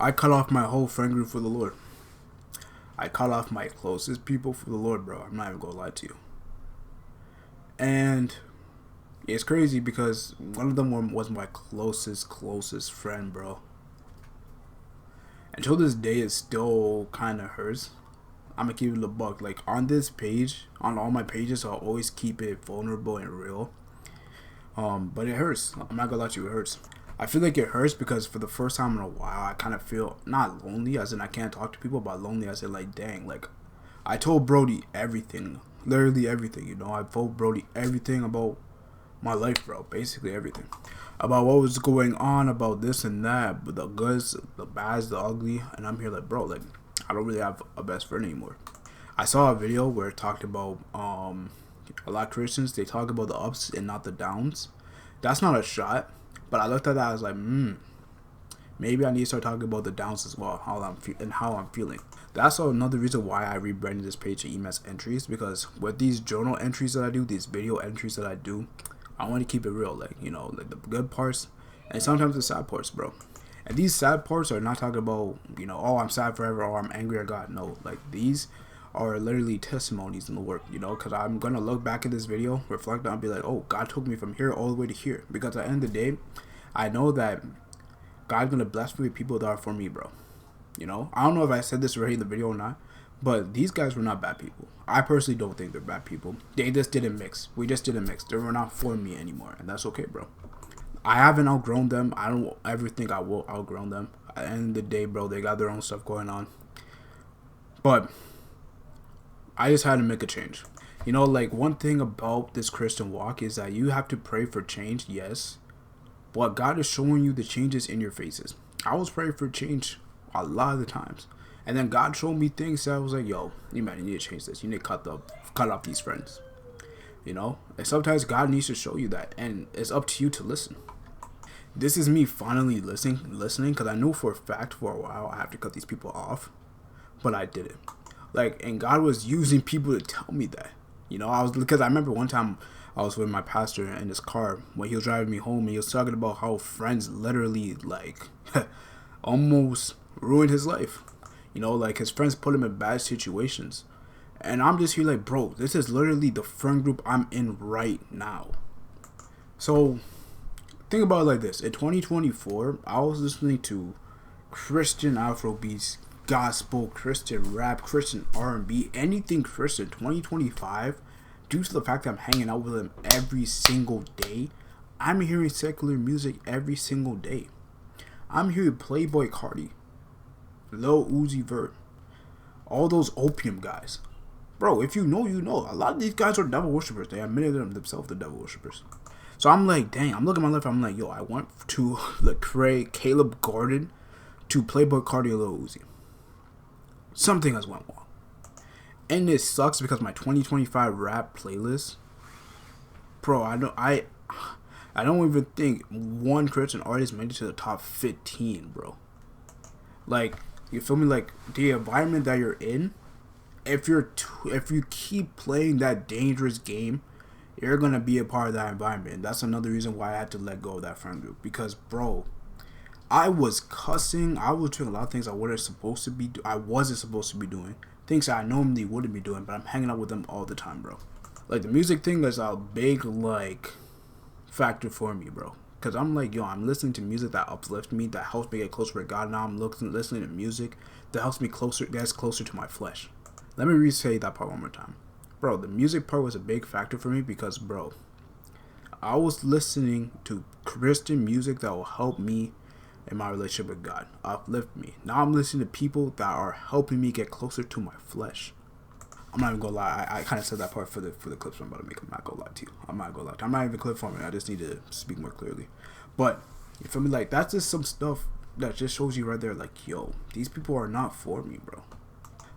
I cut off my whole friend group for the Lord. I cut off my closest people for the Lord, bro. I'm not even gonna lie to you. And it's crazy because one of them was my closest friend, bro. Until this day, it still kind of hurts. I'm gonna keep it a buck. Like on this page, on all my pages, I'll always keep it vulnerable and real. But it hurts. I'm not gonna lie to you, it hurts. I feel like it hurts because for the first time in a while, I kind of feel not lonely, as in I can't talk to people, but lonely as in like, dang, like I told Brody everything, literally everything. You know, I told Brody everything about my life, bro. Basically everything about what was going on, about this and that, but the goods, the bads, the ugly, and I'm here like, bro, like I don't really have a best friend anymore. I saw a video where it talked about a lot of Christians, they talk about the ups and not the downs. That's not a shot, but I looked at that, I was like, maybe I need to start talking about the downs as well, how I'm feeling. That's another reason why I rebranded this page to EMS Entries, because with these journal entries that I do, these video entries that I do, I want to keep it real, like, you know, like the good parts and sometimes the sad parts, bro. And these sad parts are not talking about, you know, oh, I'm sad forever or I'm angry at God. No, like these are literally testimonies in the work, you know, because I'm going to look back at this video, reflect on, and be like, oh, God took me from here all the way to here. Because at the end of the day, I know that God's going to bless me with people that are for me, bro. You know, I don't know if I said this already in the video or not, but these guys were not bad people. I personally don't think they're bad people. They just didn't mix. We just didn't mix. They were not for me anymore, and that's okay, bro. I haven't outgrown them. I don't ever think I will outgrow them. At the end of the day, bro, they got their own stuff going on. But I just had to make a change. You know, like one thing about this Christian walk is that you have to pray for change, yes, but God is showing you the changes in your faces. I was praying for change a lot of the times. And then God showed me things that I was like, yo, you man, you need to change this. You need to cut off these friends. You know? And sometimes God needs to show you that. And it's up to you to listen. This is me finally listening, because I knew for a fact for a while I have to cut these people off. But I didn't. Like, and God was using people to tell me that. You know, because I remember one time I was with my pastor in his car when he was driving me home, and he was talking about how friends literally, like, almost ruined his life. You know, like his friends put him in bad situations. And I'm just here like, bro, this is literally the friend group I'm in right now. So, think about it like this. In 2024, I was listening to Christian Afrobeats, gospel, Christian rap, Christian R&B, anything Christian. 2025, due to the fact that I'm hanging out with them every single day, I'm hearing secular music every single day. I'm hearing Playboy Cardi, Lil Uzi Vert, all those opium guys. Bro, if you know, you know. A lot of these guys are devil worshippers. They admitted themselves the devil worshippers. So I'm like, dang, I'm looking at my life, I'm like, yo, I want to Lecrae, Caleb Gordon, to Playboy Cardi, Lil Uzi. Something has went wrong. And it sucks because my 2025 rap playlist, bro, I don't even think one Christian artist made it to the top 15, bro. Like, you feel me? Like, the environment that you're in, if you keep playing that dangerous game, you're gonna be a part of that environment. And that's another reason why I had to let go of that friend group. Because, bro, I was cussing. I was doing a lot of things I wasn't supposed to be doing. Things that I normally wouldn't be doing, but I'm hanging out with them all the time, bro. Like, the music thing is a big, like, factor for me, bro. Because I'm like, yo, I'm listening to music that uplifts me, that helps me get closer to God. Now I'm listening to music that helps me get closer to my flesh. Let me re-say that part one more time. Bro, the music part was a big factor for me because, bro, I was listening to Christian music that will help me in my relationship with God, uplift me. Now I'm listening to people that are helping me get closer to my flesh. I'm not even gonna lie. I kind of said that part for the clips I'm about to make. I'm not gonna lie to you. I'm not gonna lie. I'm not even clip forming. I just need to speak more clearly. But you feel me? Like, that's just some stuff that just shows you right there. Like, yo, these people are not for me, bro.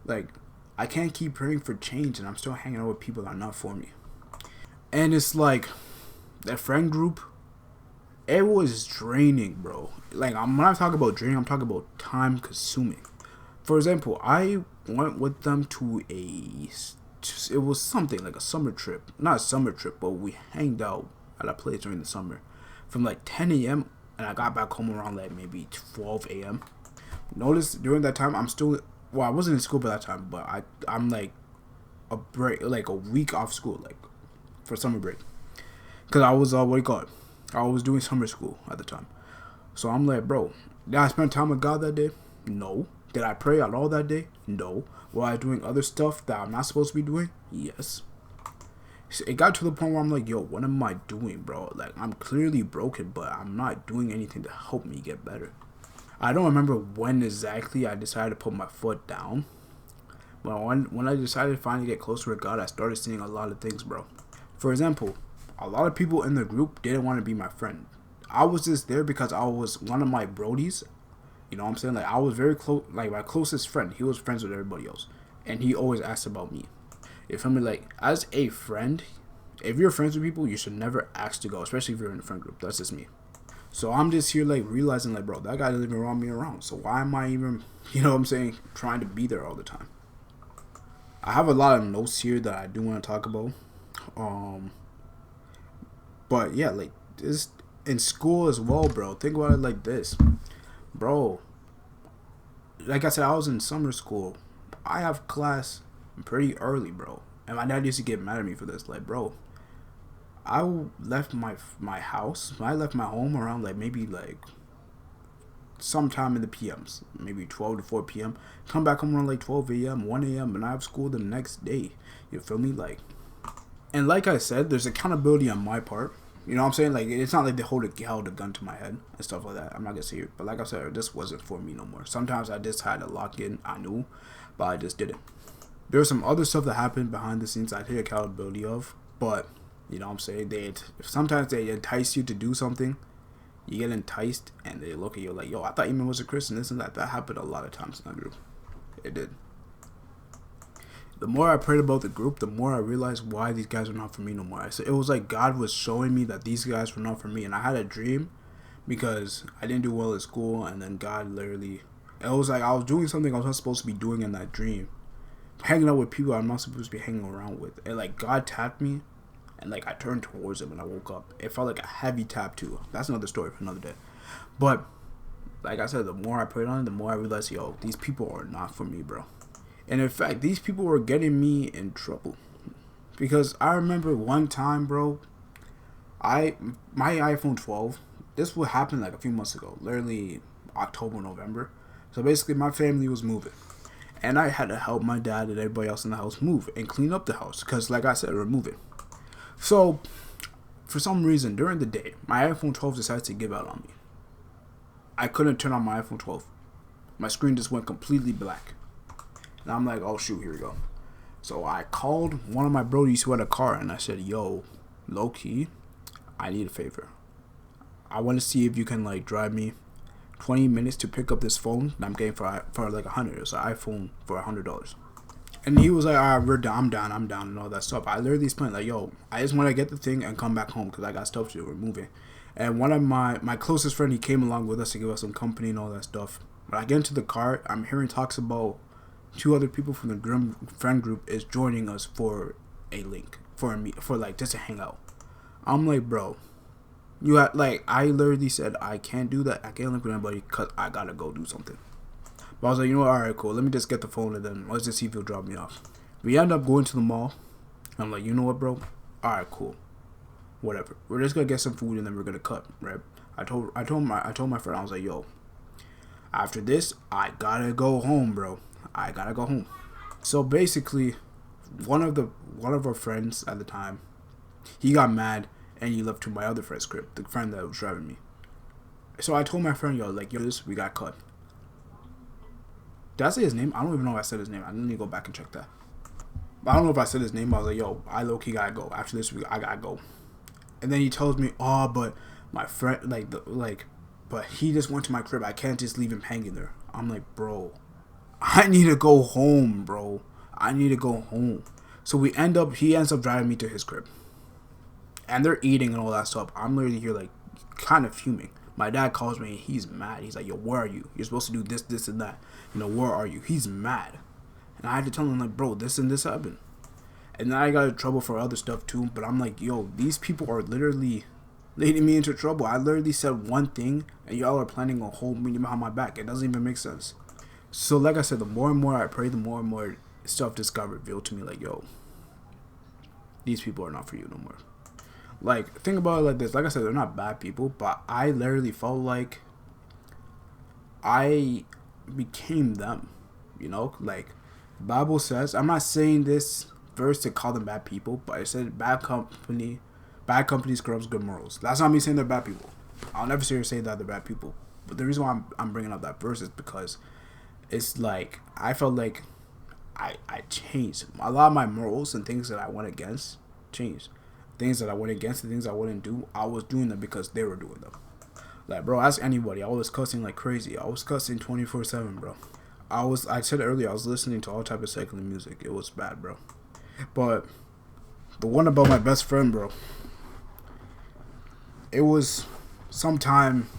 Like, I can't keep praying for change, and I'm still hanging out with people that are not for me. And it's like that friend group. It was draining, bro. Like, when I talk about draining, I'm talking about time consuming. For example, I went with them to it was something like a summer trip. Not a summer trip, but we hanged out at a place during the summer from like 10 a.m. and I got back home around like maybe 12 a.m. Notice during that time, I'm still, well, I wasn't in school by that time, but I'm like a break, like a week off school, like for summer break. Because I was, what do you call it? I was doing summer school at the time. So I'm like, bro, did I spend time with God that day? No. Did I pray at all that day? No. Was I doing other stuff that I'm not supposed to be doing? Yes. So it got to the point where I'm like, yo, what am I doing, bro? Like, I'm clearly broken, but I'm not doing anything to help me get better. I don't remember when exactly I decided to put my foot down. But when I decided to finally get closer with God, I started seeing a lot of things, bro. For example, a lot of people in the group didn't want to be my friend. I was just there because I was one of my brodies. You know what I'm saying? Like, I was very close, like, my closest friend. He was friends with everybody else. And he always asked about me. You feel me? Like, as a friend, if you're friends with people, you should never ask to go, especially if you're in a friend group. That's just me. So I'm just here, like, realizing, like, bro, that guy doesn't even want me around. So why am I even, you know what I'm saying, trying to be there all the time? I have a lot of notes here that I do want to talk about. But yeah, like, this in school as well, bro. Think about it like this, bro. Like I said, I was in summer school. I have class pretty early, bro. And my dad used to get mad at me for this. Like, bro, I left my house. I left my home around like maybe like sometime in the PMs, maybe 12 to 4 p.m. Come back home around like 12 a.m., 1 a.m. and I have school the next day. You feel me? Like, and like I said, there's accountability on my part. You know what I'm saying? Like, it's not like they held a gun to my head and stuff like that. I'm not gonna say it, but like I said, this wasn't for me no more. Sometimes I just had to lock in. I knew, but I just didn't. There was some other stuff that happened behind the scenes I take accountability of, but you know what I'm saying? Sometimes they entice you to do something. You get enticed, and they look at you like, "Yo, I thought you was a Christian." This and that. That happened a lot of times in that group. It did. The more I prayed about the group, the more I realized why these guys were not for me no more. It was like God was showing me that these guys were not for me. And I had a dream because I didn't do well at school. And then God literally, it was like I was doing something I was not supposed to be doing in that dream. Hanging out with people I'm not supposed to be hanging around with. And like God tapped me. And like I turned towards him and I woke up. It felt like a heavy tap too. That's another story for another day. But like I said, the more I prayed on it, the more I realized, yo, these people are not for me, bro. And in fact, these people were getting me in trouble. Because I remember one time, bro, my iPhone 12, this would happen like a few months ago, literally October, November. So basically my family was moving. And I had to help my dad and everybody else in the house move and clean up the house. Because like I said, we're moving. So for some reason, during the day, my iPhone 12 decided to give out on me. I couldn't turn on my iPhone 12. My screen just went completely black. And I'm like, oh shoot, here we go. So I called one of my brodies who had a car and I said, yo, low key, I need a favor. I want to see if you can like drive me 20 minutes to pick up this phone that I'm getting for like $100. It's an iPhone for $100. And he was like, alright, we're down, I'm down, and all that stuff. I literally explained like, yo, I just want to get the thing and come back home because I got stuff to do. We're moving. And one of my closest friend, he came along with us to give us some company and all that stuff. When I get into the car, I'm hearing talks about 2 other people from the friend group is joining us for a link for like just to hang out. I'm like, bro, you have like I literally said I can't do that. I can't link with anybody because I gotta go do something. But I was like, you know what? All right, cool. Let me just get the phone and then let's just see if he'll drop me off. We end up going to the mall. I'm like, you know what, bro? All right, cool. Whatever. We're just gonna get some food and then we're gonna cut, right? I told my friend, I was like, yo, after this, I gotta go home, bro. I gotta go home. So basically, one of our friends at the time, he got mad and he left to my other friend's crib, the friend that was driving me. So I told my friend, yo, like, yo, this we got cut. Did I say his name? I don't even know if I said his name. I need to go back and check that. But I don't know if I said his name. I was like, yo, I low key gotta go. After this, I gotta go. And then he tells me, oh, but my friend, but he just went to my crib. I can't just leave him hanging there. I'm like, bro, I need to go home, bro. I need to go home. So he ends up driving me to his crib. And they're eating and all that stuff. I'm literally here like kind of fuming. My dad calls me and he's mad. He's like, yo, where are you? You're supposed to do this, this, and that. You know, where are you? He's mad. And I had to tell him like, bro, this and this happened. And then I got in trouble for other stuff too. But I'm like, yo, these people are literally leading me into trouble. I literally said one thing, and y'all are planning a whole meeting behind my back. It doesn't even make sense. So, like I said, the more and more I pray, the more and more stuff just got revealed to me. Like, yo, these people are not for you no more. Like, think about it like this. Like I said, they're not bad people, but I literally felt like I became them. You know, like the Bible says. I'm not saying this verse to call them bad people, but it said bad companies corrupts good morals. That's not me saying they're bad people. I'll never say that they're bad people. But the reason why I'm bringing up that verse is because it's like I felt like I changed. A lot of my morals and things that I went against changed. Things that I went against, the things I wouldn't do, I was doing them because they were doing them. Like, bro, ask anybody. I was cussing like crazy. I was cussing 24/7, bro. I said earlier, I was listening to all type of secular music. It was bad, bro. But the one about my best friend, bro, it was sometime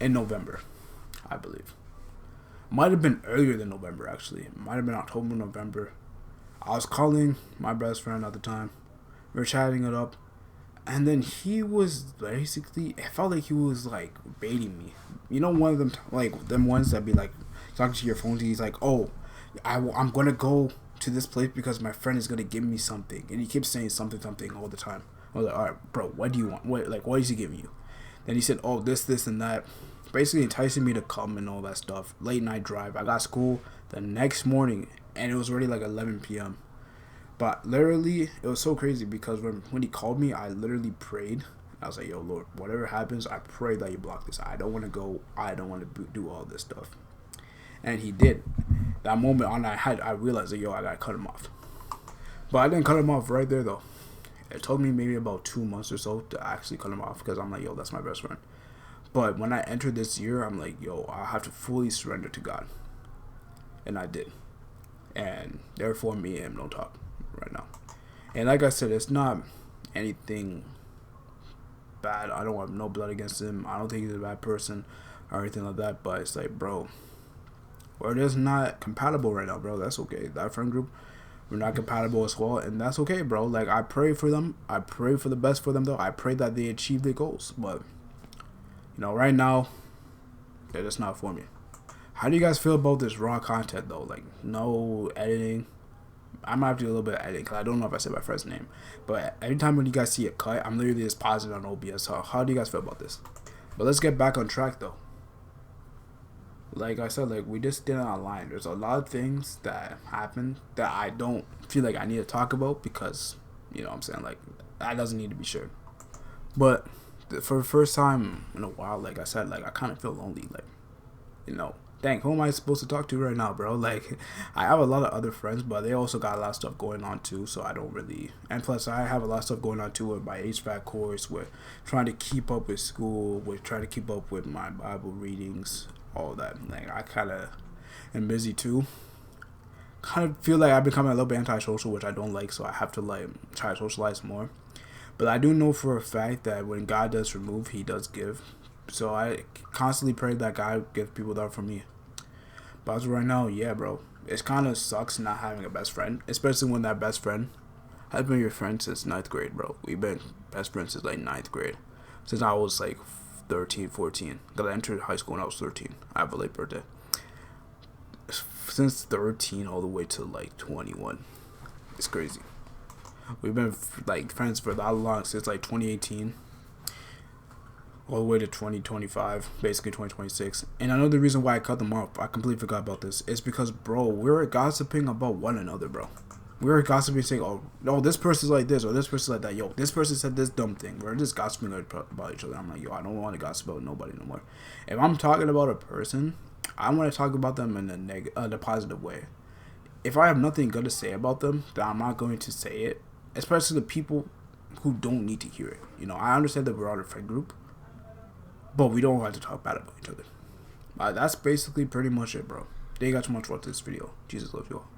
in November, I believe. Might have been earlier than November, actually. It might have been October, November. I was calling my best friend at the time. We were chatting it up. And then he was basically, it felt like he was like baiting me. You know, one of them, like them ones that be like talking to your phone. He's like, oh, I'm going to go to this place because my friend is going to give me something. And he keeps saying something all the time. I was like, all right, bro, what do you want? What is he giving you? Then he said, oh, this, and that. Basically enticing me to come and all that stuff. Late night drive. I got school the next morning, and it was already like 11 p.m. But literally, it was so crazy because when he called me, I literally prayed. I was like, yo, Lord, whatever happens, I pray that you block this. I don't want to go. I don't want to do all this stuff. And he did. That moment I realized that, yo, I got to cut him off. But I didn't cut him off right there, though. It took me maybe about 2 months or so to actually cut him off because I'm like, yo, that's my best friend. But when I entered this year, I'm like, yo, I have to fully surrender to God. And I did. And therefore, me and him don't talk right now. And like I said, it's not anything bad. I don't have no blood against him. I don't think he's a bad person or anything like that. But it's like, bro, we're just not compatible right now, bro. That's okay. That friend group, we're not compatible as well. And that's okay, bro. Like, I pray for them. I pray for the best for them, though. I pray that they achieve their goals. But, you know, right now, they're just not for me. How do you guys feel about this raw content, though? Like, no editing. I might have to do a little bit of editing because I don't know if I said my friend's name. But every time when you guys see a cut, I'm literally just pausing on OBS. How do you guys feel about this? But let's get back on track, though. Like I said, like, we just didn't align. There's a lot of things that happened that I don't feel like I need to talk about because, you know what I'm saying, like, that doesn't need to be shared. But for the first time in a while, like I said, like, I kind of feel lonely. Like, you know, dang, who am I supposed to talk to right now, bro? Like, I have a lot of other friends, but they also got a lot of stuff going on too, so I don't really. And plus, I have a lot of stuff going on too with my HVAC course, with trying to keep up with school, with trying to keep up with my Bible readings, all that. Like, I kind of am busy too. Kind of feel like I've become a little bit antisocial, which I don't like, so I have to, like, try to socialize more. But I do know for a fact that when God does remove, he does give. So I constantly pray that God gives people that for me. But as of right now, yeah, bro, it kind of sucks not having a best friend, especially when that best friend has been your friend since 9th grade, bro. We've been best friends since, like, 9th grade. Since I was, like, 13, 14. Because I entered high school when I was 13. I have a late birthday. Since 13 all the way to, like, 21. It's crazy. We've been, like, friends for that long, since, like, 2018. All the way to 2025, basically 2026. And I know the reason why I cut them off, I completely forgot about this, is because, bro, we're gossiping about one another, bro. We're gossiping saying, oh, no, this person's like this, or this person's like that. Yo, this person said this dumb thing. We're just gossiping about each other. I'm like, yo, I don't want to gossip about nobody no more. If I'm talking about a person, I want to talk about them in the positive way. If I have nothing good to say about them, then I'm not going to say it, especially the people who don't need to hear it. You know, I understand that we're all a friend group, but we don't have to talk bad about each other. That's basically pretty much it, bro. Thank you guys so much for watching this video. Jesus loves you all.